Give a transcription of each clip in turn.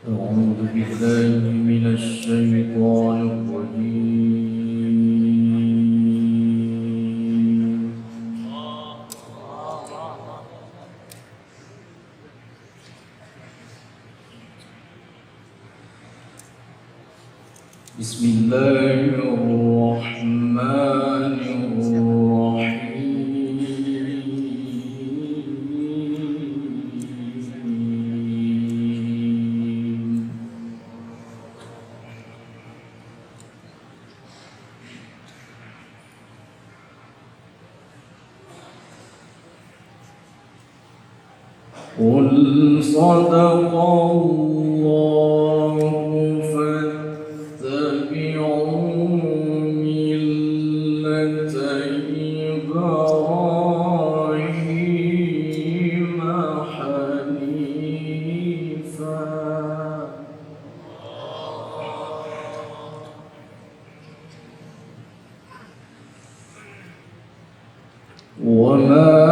أعوذ بالله من الشيطان الرجيم. بسم الله الرحمن الرحيم. قل صدق الله فاتبعوا ملة إبراهيم حنيفا وما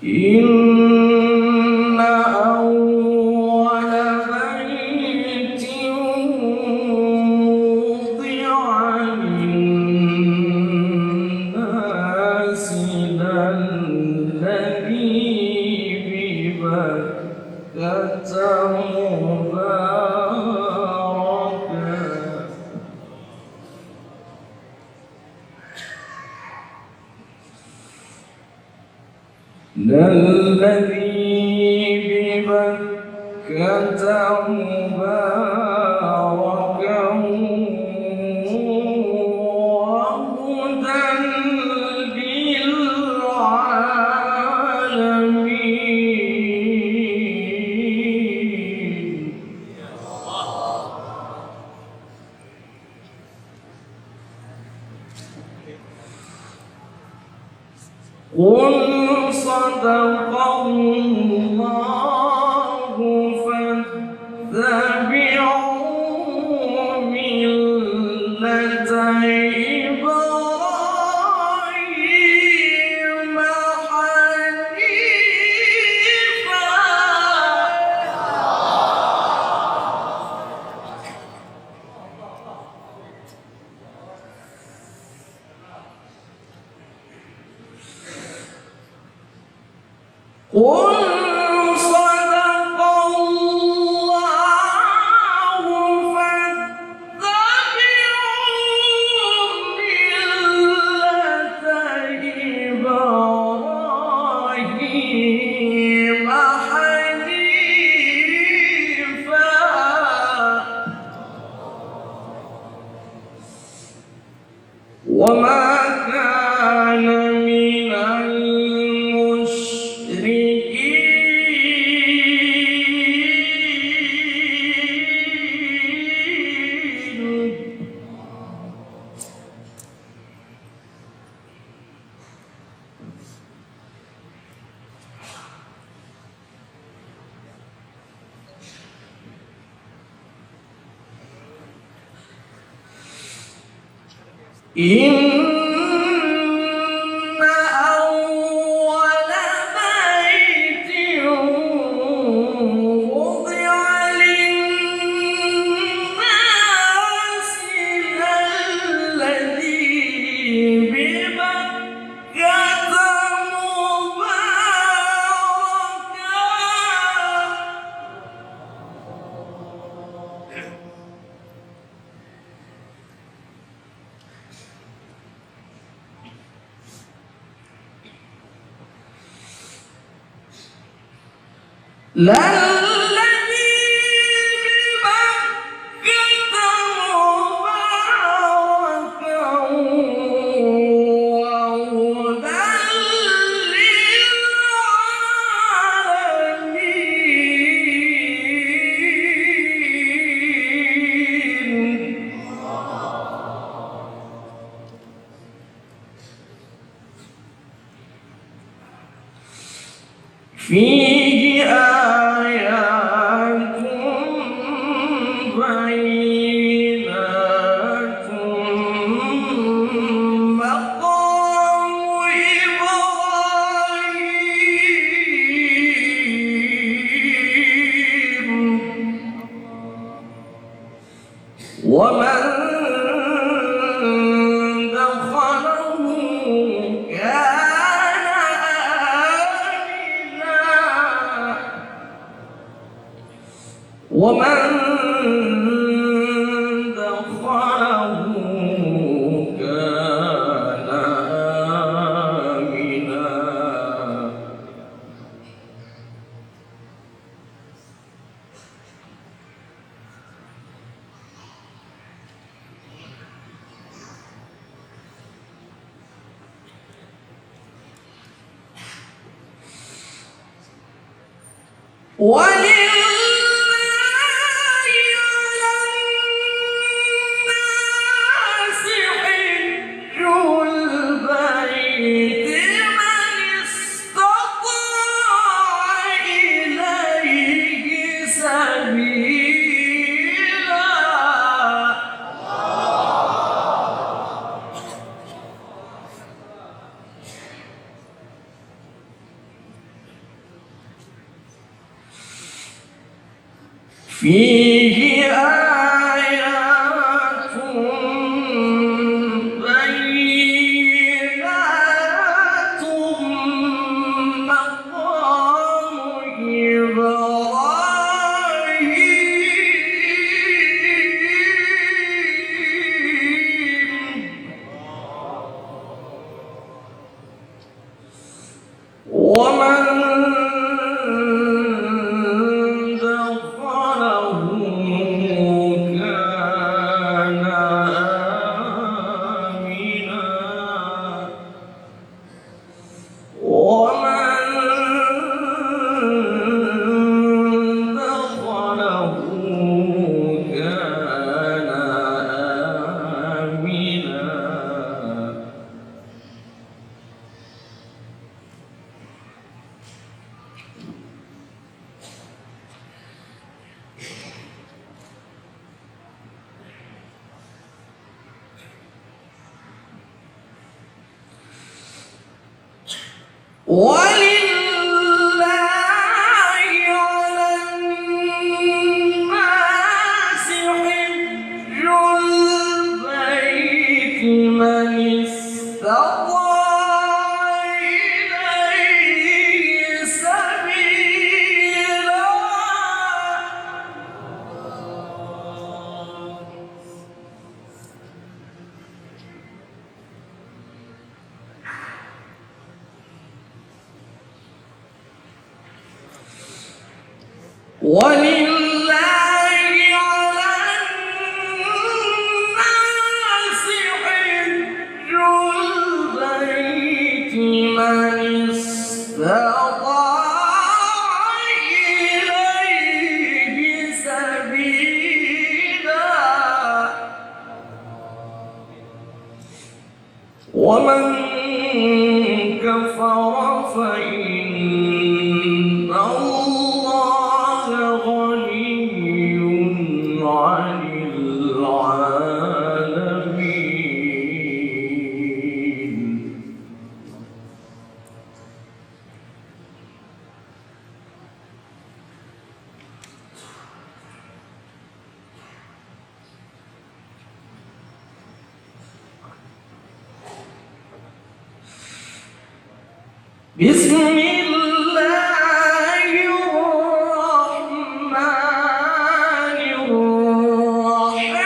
إن أول بيت وضع للناس للذي ببكة الذي ببكة مباركا وهدى للعالمين. قل صدق الله فاتبعوا ملة إبراهيم حنيفا قل صدق الله فاتبعوا ملة إبراهيم حنيفا وما كان من إن أول بيت وضع للناس للذي ببكة للذي ببكة مباركا وهدى للعالمين. فيه آيات بينات مقام إبراهيم ومن دخله كان آمنا ومن دخله كان آمنا فيه آيات بينات مقام إبراهيم ومن ولله على الناس حج البيت من استطاع إليه سبيلا ولله على الناس حج البيت من استطاع إليه سبيلا ومن كفر فإن الله غني عن العالمين بسم الله الرحمن الرحيم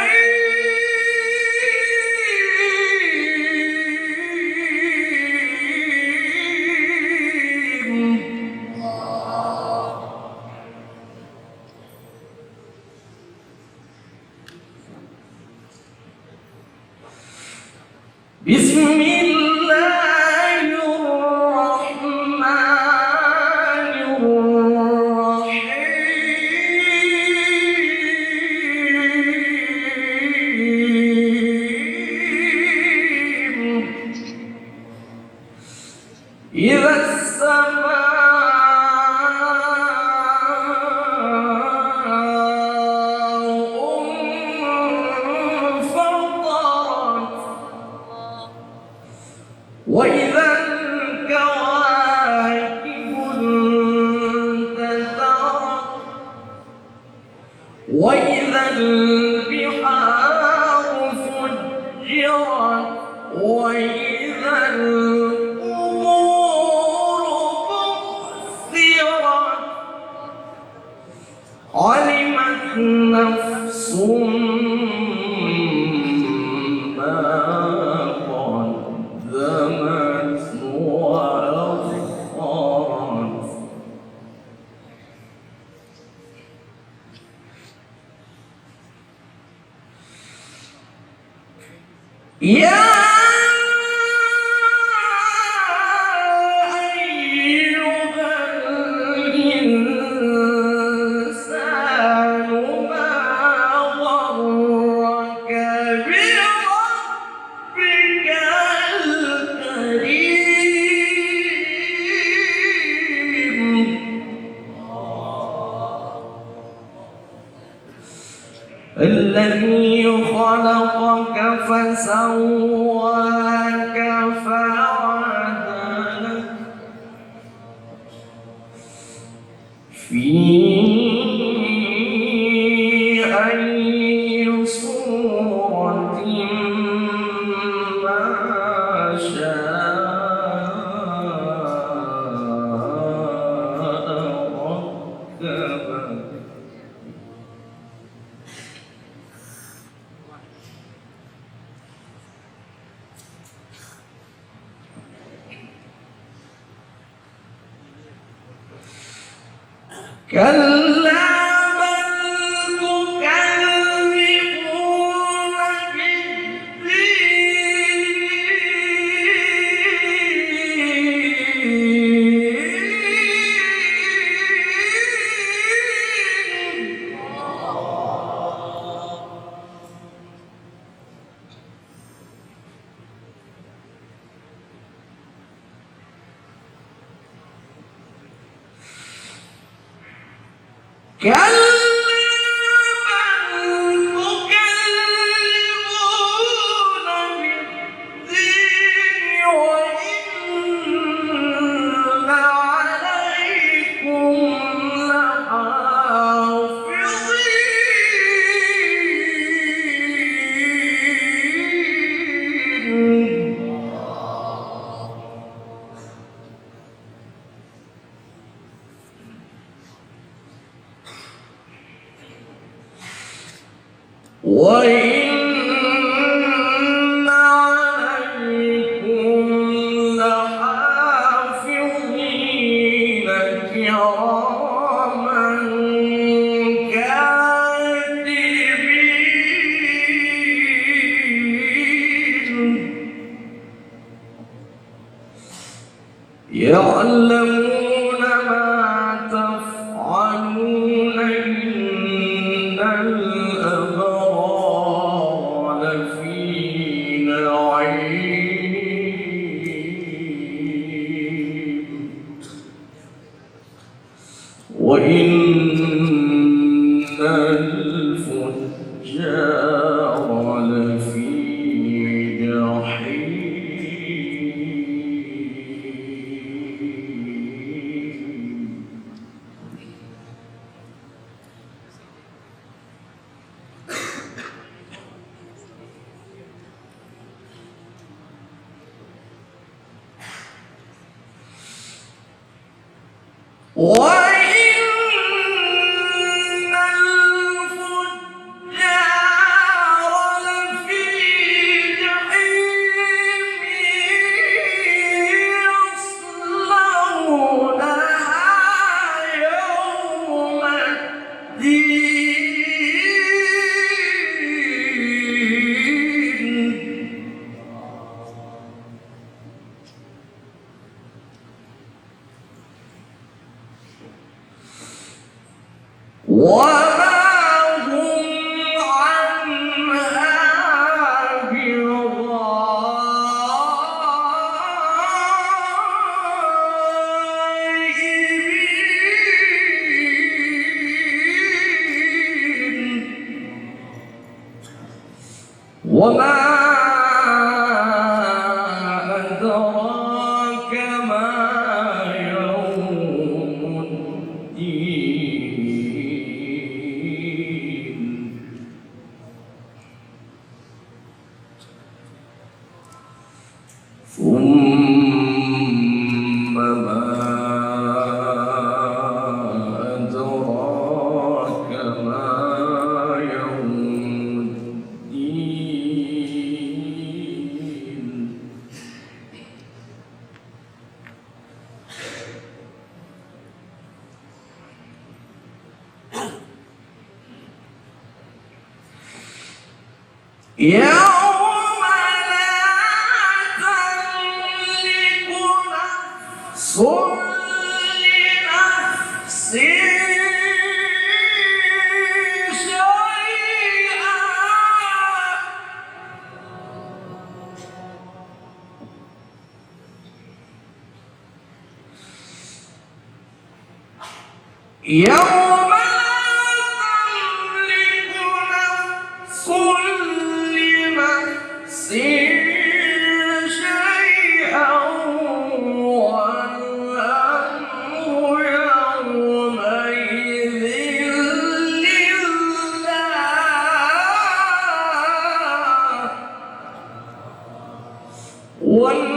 بسم الله الرحمن الرحيم إذا السماء وإذا البحار فجرت وإذا القبور بعثرت علمت نفس ما قدمت وأخرت يا أيها الإنسان ما غرك بربك الكريم الذي خلقك فسواك فعدلك في أي صورة ما شاء ركبك كلا بل تكذبون بالدين كلا بل تكذبون بالدين وإن عليكم لحافظين وإن عليكم لحافظين كراما كاتبين يعلمون ما تفعلون إن الأبرار لفي نعيم وإن الفجار لفي جحيم وإن الفجار لفي جحيم يصلونها يوم الدين وما هم عنها بغائبين وما أدراك ما يوم الدين يوم لا تملك نفس لنفس شيئا يوم لا تملك نفس لنفس شيئا والأمر يومئذ لله